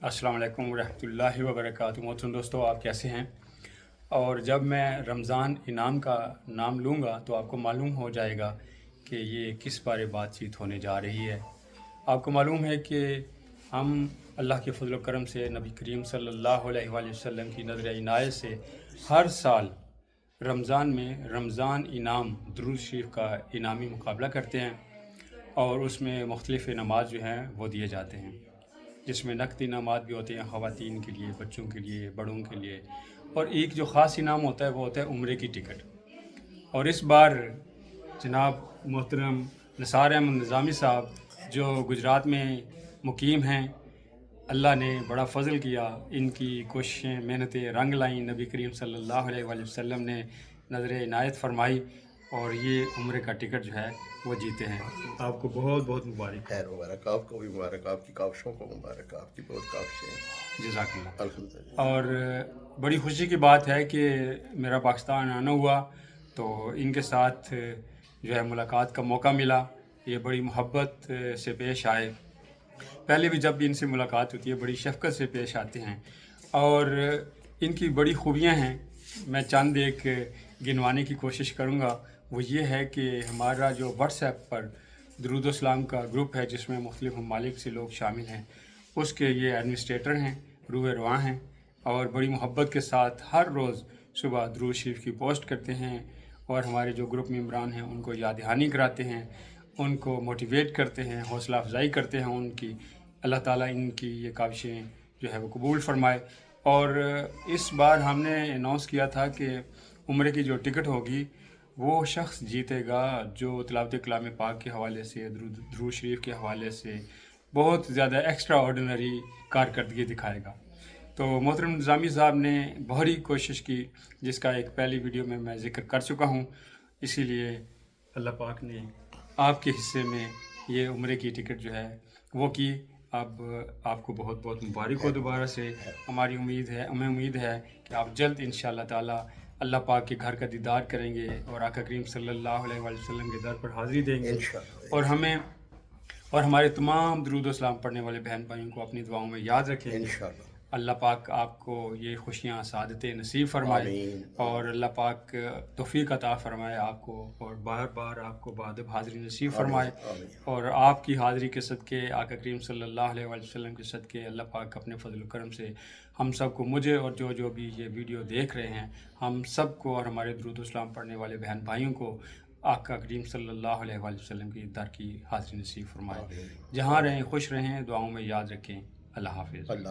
السلام علیکم ورحمۃ اللہ وبرکاتہ۔ محترم دوستو، آپ کیسے ہیں؟ اور جب میں رمضان انعام کا نام لوں گا تو آپ کو معلوم ہو جائے گا کہ یہ کس بارے بات چیت ہونے جا رہی ہے۔ آپ کو معلوم ہے کہ ہم اللہ کے فضل و کرم سے نبی کریم صلی اللہ علیہ وآلہ وسلم کی نظر عنایت سے ہر سال رمضان میں رمضان انعام درود شریف کا انعامی مقابلہ کرتے ہیں، اور اس میں مختلف انعامات جو ہیں وہ دیے جاتے ہیں، جس میں نقدی انعامات بھی ہوتے ہیں خواتین کے لیے، بچوں کے لیے، بڑوں کے لیے، اور ایک جو خاص انعام ہوتا ہے وہ ہوتا ہے عمرے کی ٹکٹ۔ اور اس بار جناب محترم نثار احمد نظامی صاحب جو گجرات میں مقیم ہیں، اللہ نے بڑا فضل کیا، ان کی کوششیں محنتیں رنگ لائیں، نبی کریم صلی اللہ علیہ وآلہ وسلم نے نظر عنایت فرمائی اور یہ عمرے کا ٹکٹ جو ہے وہ جیتے ہیں۔ آپ کو بہت بہت مبارک۔ خیر مبارک، آپ کو بھی مبارک، آپ کی کاوشوں کو مبارک، آپ کی بہت کاوشیں ہیں، جزاک اللہ۔ الحمدللہ۔ اور بڑی خوشی کی بات ہے کہ میرا پاکستان آنا ہوا تو ان کے ساتھ جو ہے ملاقات کا موقع ملا۔ یہ بڑی محبت سے پیش آئے، پہلے بھی جب بھی ان سے ملاقات ہوتی ہے بڑی شفقت سے پیش آتے ہیں، اور ان کی بڑی خوبیاں ہیں۔ میں چند ایک گنوانے کی کوشش کروں گا۔ وہ یہ ہے کہ ہمارا جو واٹس ایپ پر درود و سلام کا گروپ ہے جس میں مختلف ممالک سے لوگ شامل ہیں، اس کے یہ ایڈمنسٹریٹر ہیں، روح رواں ہیں، اور بڑی محبت کے ساتھ ہر روز صبح درود شریف کی پوسٹ کرتے ہیں، اور ہمارے جو گروپ ممبران ہیں ان کو یاد دہانی کراتے ہیں، ان کو موٹیویٹ کرتے ہیں، حوصلہ افزائی کرتے ہیں ان کی۔ اللہ تعالیٰ ان کی یہ کاوشیں جو ہے وہ قبول فرمائے۔ اور اس بار ہم نے اناؤنس کیا تھا کہ عمرے کی جو ٹکٹ ہوگی وہ شخص جیتے گا جو تلاوت کلام پاک کے حوالے سے، درود شریف کے حوالے سے بہت زیادہ ایکسٹرا آرڈنری کارکردگی دکھائے گا۔ تو محترم نظامی صاحب نے بہت کوشش کی، جس کا ایک پہلی ویڈیو میں ذکر کر چکا ہوں، اسی لیے اللہ پاک نے آپ کے حصے میں یہ عمرے کی ٹکٹ جو ہے وہ کی۔ اب آپ کو بہت بہت مبارک ہو دوبارہ سے۔ ہمیں امید ہے کہ آپ جلد انشاءاللہ تعالی اللہ پاک کے گھر کا دیدار کریں گے اور آقا کریم صلی اللہ علیہ وآلہ وسلم کے در پر حاضری دیں گے، اور ہمارے تمام درود و سلام پڑھنے والے بہن بھائیوں کو اپنی دعاؤں میں یاد رکھیں گے۔ انشاءاللہ اللہ پاک آپ کو یہ خوشیاں سعادتیں نصیب فرمائے، آمین۔ اور اللہ پاک توفیق عطا فرمائے آپ کو، اور بار بار آپ کو بادب حاضری نصیب فرمائے، آمین۔ اور آپ کی حاضری کے صدقے، آقا کریم صلی اللہ علیہ وآلہ وسلم کے صدقے، اللہ پاک اپنے فضل و کرم سے ہم سب کو، مجھے اور جو بھی یہ ویڈیو دیکھ رہے ہیں، ہم سب کو اور ہمارے درود و سلام پڑھنے والے بہن بھائیوں کو آقا کریم صلی اللہ علیہ وآلہ وسلم کی در کی حاضری نصیب فرمائے۔ جہاں رہیں خوش رہیں، دعاؤں میں یاد رکھیں۔ اللہ حافظ۔ اللہ